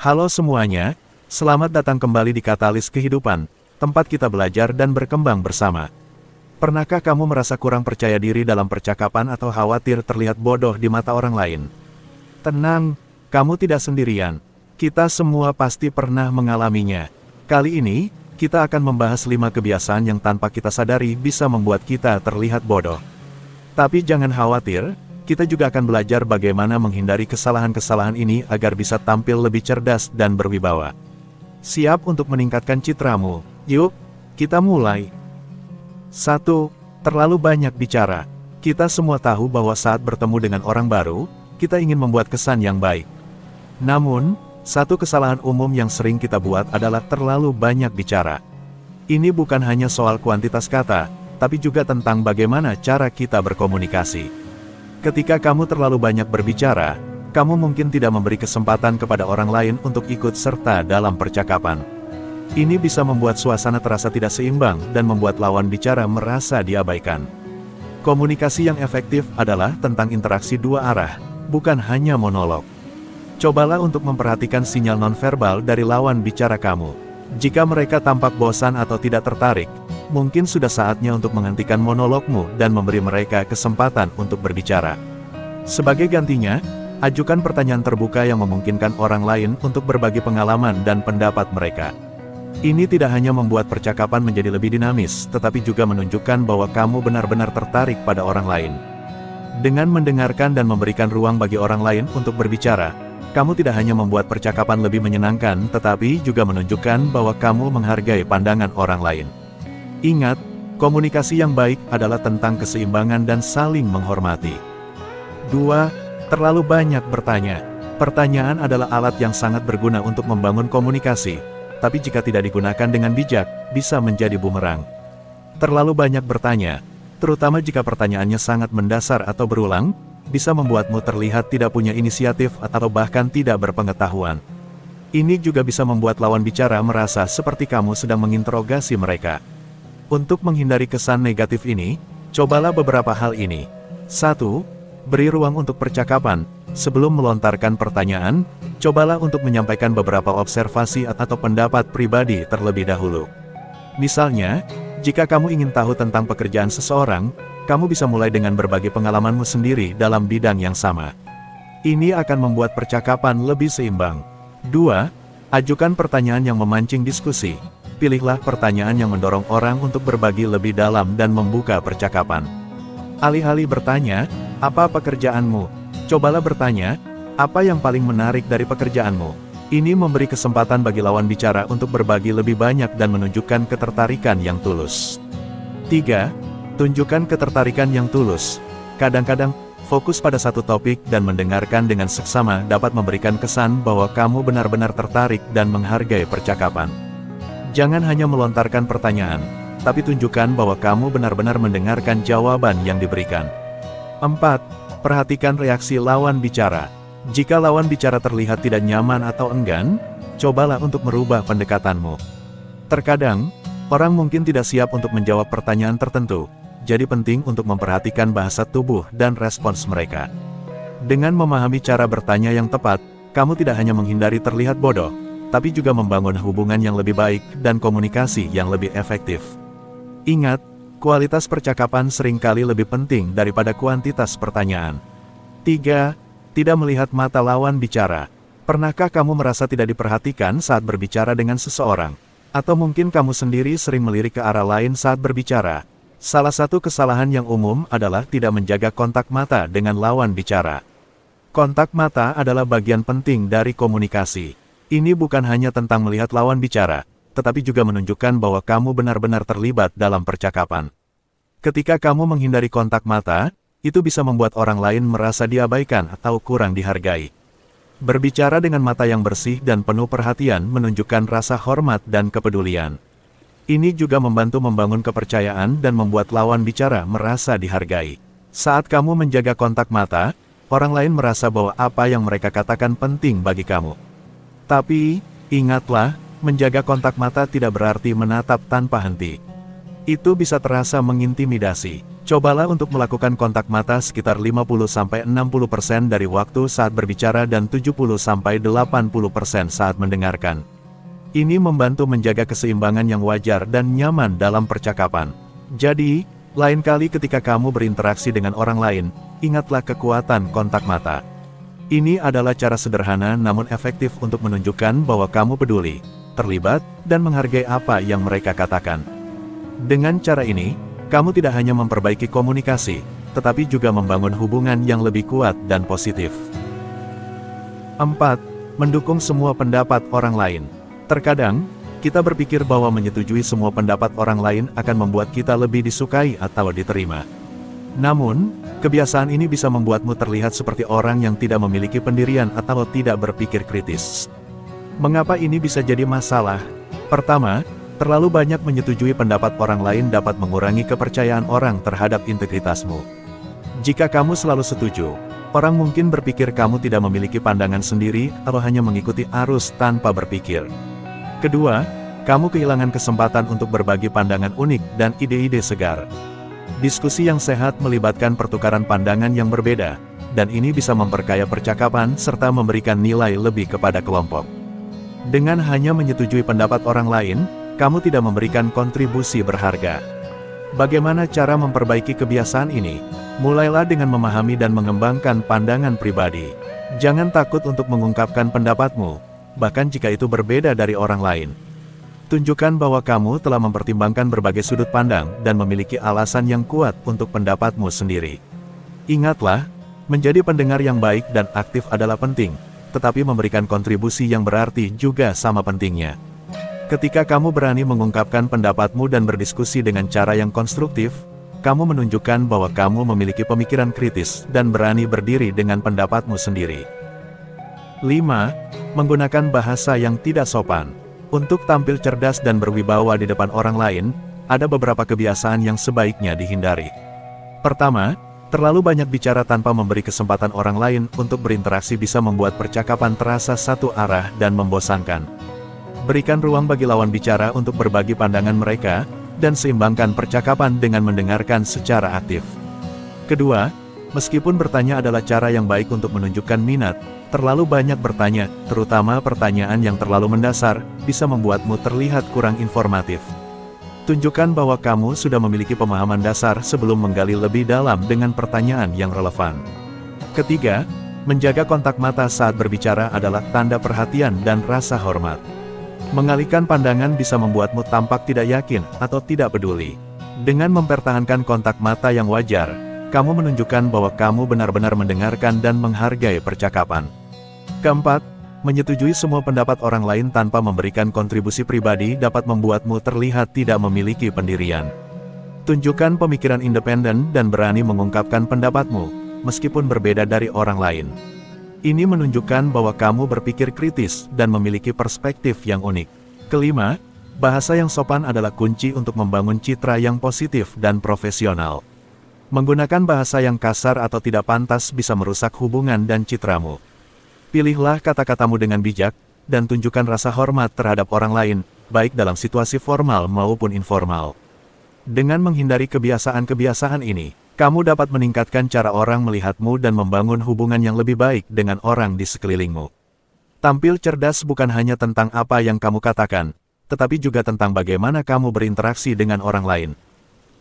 Halo semuanya, selamat datang kembali di Katalis Kehidupan, tempat kita belajar dan berkembang bersama. Pernahkah kamu merasa kurang percaya diri dalam percakapan atau khawatir terlihat bodoh di mata orang lain? Tenang, kamu tidak sendirian. Kita semua pasti pernah mengalaminya. Kali ini, kita akan membahas 5 kebiasaan yang tanpa kita sadari bisa membuat kita terlihat bodoh. Tapi jangan khawatir, kita juga akan belajar bagaimana menghindari kesalahan-kesalahan ini agar bisa tampil lebih cerdas dan berwibawa. Siap untuk meningkatkan citramu? Yuk, kita mulai. 1. Terlalu banyak bicara. Kita semua tahu bahwa saat bertemu dengan orang baru, kita ingin membuat kesan yang baik. Namun, satu kesalahan umum yang sering kita buat adalah terlalu banyak bicara. Ini bukan hanya soal kuantitas kata, tapi juga tentang bagaimana cara kita berkomunikasi. Ketika kamu terlalu banyak berbicara, kamu mungkin tidak memberi kesempatan kepada orang lain untuk ikut serta dalam percakapan. Ini bisa membuat suasana terasa tidak seimbang dan membuat lawan bicara merasa diabaikan. Komunikasi yang efektif adalah tentang interaksi dua arah, bukan hanya monolog. Cobalah untuk memperhatikan sinyal nonverbal dari lawan bicara kamu. Jika mereka tampak bosan atau tidak tertarik, mungkin sudah saatnya untuk menghentikan monologmu dan memberi mereka kesempatan untuk berbicara. Sebagai gantinya, ajukan pertanyaan terbuka yang memungkinkan orang lain untuk berbagi pengalaman dan pendapat mereka. Ini tidak hanya membuat percakapan menjadi lebih dinamis, tetapi juga menunjukkan bahwa kamu benar-benar tertarik pada orang lain. Dengan mendengarkan dan memberikan ruang bagi orang lain untuk berbicara, kamu tidak hanya membuat percakapan lebih menyenangkan, tetapi juga menunjukkan bahwa kamu menghargai pandangan orang lain. Ingat, komunikasi yang baik adalah tentang keseimbangan dan saling menghormati. 2. Terlalu banyak bertanya. Pertanyaan adalah alat yang sangat berguna untuk membangun komunikasi, tapi jika tidak digunakan dengan bijak, bisa menjadi bumerang. Terlalu banyak bertanya, terutama jika pertanyaannya sangat mendasar atau berulang, bisa membuatmu terlihat tidak punya inisiatif atau bahkan tidak berpengetahuan. Ini juga bisa membuat lawan bicara merasa seperti kamu sedang menginterogasi mereka. Untuk menghindari kesan negatif ini, cobalah beberapa hal ini. 1. Beri ruang untuk percakapan. Sebelum melontarkan pertanyaan, cobalah untuk menyampaikan beberapa observasi atau pendapat pribadi terlebih dahulu. Misalnya, jika kamu ingin tahu tentang pekerjaan seseorang, kamu bisa mulai dengan berbagi pengalamanmu sendiri dalam bidang yang sama. Ini akan membuat percakapan lebih seimbang. 2. Ajukan pertanyaan yang memancing diskusi. Pilihlah pertanyaan yang mendorong orang untuk berbagi lebih dalam dan membuka percakapan. Alih-alih bertanya, "Apa pekerjaanmu?" Cobalah bertanya, "Apa yang paling menarik dari pekerjaanmu?" Ini memberi kesempatan bagi lawan bicara untuk berbagi lebih banyak dan menunjukkan ketertarikan yang tulus. 3. Tunjukkan ketertarikan yang tulus. Kadang-kadang, fokus pada satu topik dan mendengarkan dengan seksama dapat memberikan kesan bahwa kamu benar-benar tertarik dan menghargai percakapan. Jangan hanya melontarkan pertanyaan, tapi tunjukkan bahwa kamu benar-benar mendengarkan jawaban yang diberikan. 4. Perhatikan reaksi lawan bicara. Jika lawan bicara terlihat tidak nyaman atau enggan, cobalah untuk merubah pendekatanmu. Terkadang, orang mungkin tidak siap untuk menjawab pertanyaan tertentu. Jadi penting untuk memperhatikan bahasa tubuh dan respons mereka. Dengan memahami cara bertanya yang tepat, kamu tidak hanya menghindari terlihat bodoh, tapi juga membangun hubungan yang lebih baik dan komunikasi yang lebih efektif. Ingat, kualitas percakapan seringkali lebih penting daripada kuantitas pertanyaan. 3. Tidak melihat mata lawan bicara. Pernahkah kamu merasa tidak diperhatikan saat berbicara dengan seseorang? Atau mungkin kamu sendiri sering melirik ke arah lain saat berbicara? Salah satu kesalahan yang umum adalah tidak menjaga kontak mata dengan lawan bicara. Kontak mata adalah bagian penting dari komunikasi. Ini bukan hanya tentang melihat lawan bicara, tetapi juga menunjukkan bahwa kamu benar-benar terlibat dalam percakapan. Ketika kamu menghindari kontak mata, itu bisa membuat orang lain merasa diabaikan atau kurang dihargai. Berbicara dengan mata yang bersih dan penuh perhatian menunjukkan rasa hormat dan kepedulian. Ini juga membantu membangun kepercayaan dan membuat lawan bicara merasa dihargai. Saat kamu menjaga kontak mata, orang lain merasa bahwa apa yang mereka katakan penting bagi kamu. Tapi, ingatlah, menjaga kontak mata tidak berarti menatap tanpa henti. Itu bisa terasa mengintimidasi. Cobalah untuk melakukan kontak mata sekitar 50-60% dari waktu saat berbicara dan 70-80% saat mendengarkan. Ini membantu menjaga keseimbangan yang wajar dan nyaman dalam percakapan. Jadi, lain kali ketika kamu berinteraksi dengan orang lain, ingatlah kekuatan kontak mata. Ini adalah cara sederhana namun efektif untuk menunjukkan bahwa kamu peduli, terlibat, dan menghargai apa yang mereka katakan. Dengan cara ini, kamu tidak hanya memperbaiki komunikasi, tetapi juga membangun hubungan yang lebih kuat dan positif. 4. Mendukung semua pendapat orang lain. Terkadang, kita berpikir bahwa menyetujui semua pendapat orang lain akan membuat kita lebih disukai atau diterima. Namun, kebiasaan ini bisa membuatmu terlihat seperti orang yang tidak memiliki pendirian atau tidak berpikir kritis. Mengapa ini bisa jadi masalah? Pertama, terlalu banyak menyetujui pendapat orang lain dapat mengurangi kepercayaan orang terhadap integritasmu. Jika kamu selalu setuju, orang mungkin berpikir kamu tidak memiliki pandangan sendiri atau hanya mengikuti arus tanpa berpikir. Kedua, kamu kehilangan kesempatan untuk berbagi pandangan unik dan ide-ide segar. Diskusi yang sehat melibatkan pertukaran pandangan yang berbeda, dan ini bisa memperkaya percakapan serta memberikan nilai lebih kepada kelompok. Dengan hanya menyetujui pendapat orang lain, kamu tidak memberikan kontribusi berharga. Bagaimana cara memperbaiki kebiasaan ini? Mulailah dengan memahami dan mengembangkan pandangan pribadi. Jangan takut untuk mengungkapkan pendapatmu, bahkan jika itu berbeda dari orang lain. Tunjukkan bahwa kamu telah mempertimbangkan berbagai sudut pandang dan memiliki alasan yang kuat untuk pendapatmu sendiri. Ingatlah, menjadi pendengar yang baik dan aktif adalah penting, tetapi memberikan kontribusi yang berarti juga sama pentingnya. Ketika kamu berani mengungkapkan pendapatmu dan berdiskusi dengan cara yang konstruktif, kamu menunjukkan bahwa kamu memiliki pemikiran kritis dan berani berdiri dengan pendapatmu sendiri. 5. Menggunakan bahasa yang tidak sopan. Untuk tampil cerdas dan berwibawa di depan orang lain, ada beberapa kebiasaan yang sebaiknya dihindari. Pertama, terlalu banyak bicara tanpa memberi kesempatan orang lain untuk berinteraksi bisa membuat percakapan terasa satu arah dan membosankan. Berikan ruang bagi lawan bicara untuk berbagi pandangan mereka, dan seimbangkan percakapan dengan mendengarkan secara aktif. Kedua, meskipun bertanya adalah cara yang baik untuk menunjukkan minat, terlalu banyak bertanya, terutama pertanyaan yang terlalu mendasar, bisa membuatmu terlihat kurang informatif. Tunjukkan bahwa kamu sudah memiliki pemahaman dasar sebelum menggali lebih dalam dengan pertanyaan yang relevan. Ketiga, menjaga kontak mata saat berbicara adalah tanda perhatian dan rasa hormat. Mengalihkan pandangan bisa membuatmu tampak tidak yakin atau tidak peduli. Dengan mempertahankan kontak mata yang wajar, kamu menunjukkan bahwa kamu benar-benar mendengarkan dan menghargai percakapan. Keempat, menyetujui semua pendapat orang lain tanpa memberikan kontribusi pribadi dapat membuatmu terlihat tidak memiliki pendirian. Tunjukkan pemikiran independen dan berani mengungkapkan pendapatmu, meskipun berbeda dari orang lain. Ini menunjukkan bahwa kamu berpikir kritis dan memiliki perspektif yang unik. Kelima, bahasa yang sopan adalah kunci untuk membangun citra yang positif dan profesional. Menggunakan bahasa yang kasar atau tidak pantas bisa merusak hubungan dan citramu. Pilihlah kata-katamu dengan bijak, dan tunjukkan rasa hormat terhadap orang lain, baik dalam situasi formal maupun informal. Dengan menghindari kebiasaan-kebiasaan ini, kamu dapat meningkatkan cara orang melihatmu dan membangun hubungan yang lebih baik dengan orang di sekelilingmu. Tampil cerdas bukan hanya tentang apa yang kamu katakan, tetapi juga tentang bagaimana kamu berinteraksi dengan orang lain.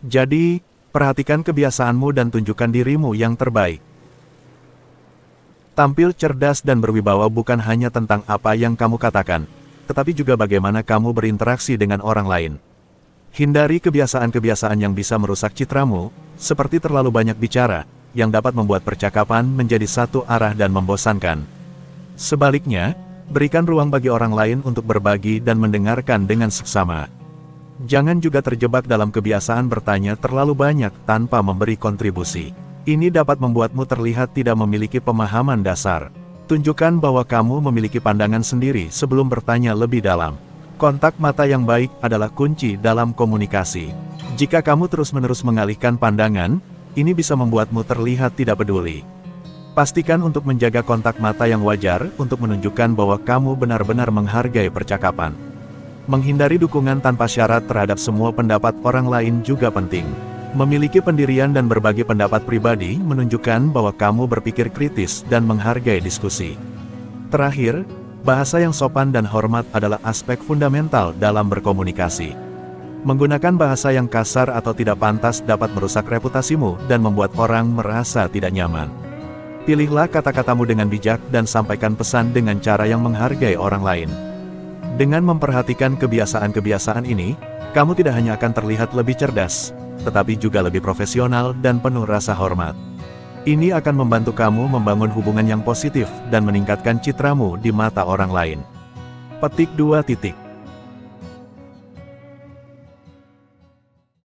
Jadi, perhatikan kebiasaanmu dan tunjukkan dirimu yang terbaik. Tampil cerdas dan berwibawa bukan hanya tentang apa yang kamu katakan, tetapi juga bagaimana kamu berinteraksi dengan orang lain. Hindari kebiasaan-kebiasaan yang bisa merusak citramu, seperti terlalu banyak bicara, yang dapat membuat percakapan menjadi satu arah dan membosankan. Sebaliknya, berikan ruang bagi orang lain untuk berbagi dan mendengarkan dengan seksama. Jangan juga terjebak dalam kebiasaan bertanya terlalu banyak tanpa memberi kontribusi. Ini dapat membuatmu terlihat tidak memiliki pemahaman dasar. Tunjukkan bahwa kamu memiliki pandangan sendiri sebelum bertanya lebih dalam. Kontak mata yang baik adalah kunci dalam komunikasi. Jika kamu terus-menerus mengalihkan pandangan, ini bisa membuatmu terlihat tidak peduli. Pastikan untuk menjaga kontak mata yang wajar untuk menunjukkan bahwa kamu benar-benar menghargai percakapan. Menghindari dukungan tanpa syarat terhadap semua pendapat orang lain juga penting. Memiliki pendirian dan berbagi pendapat pribadi menunjukkan bahwa kamu berpikir kritis dan menghargai diskusi. Terakhir, bahasa yang sopan dan hormat adalah aspek fundamental dalam berkomunikasi. Menggunakan bahasa yang kasar atau tidak pantas dapat merusak reputasimu dan membuat orang merasa tidak nyaman. Pilihlah kata-katamu dengan bijak dan sampaikan pesan dengan cara yang menghargai orang lain. Dengan memperhatikan kebiasaan-kebiasaan ini, kamu tidak hanya akan terlihat lebih cerdas, tetapi juga lebih profesional dan penuh rasa hormat. Ini akan membantu kamu membangun hubungan yang positif dan meningkatkan citramu di mata orang lain. Petik 2.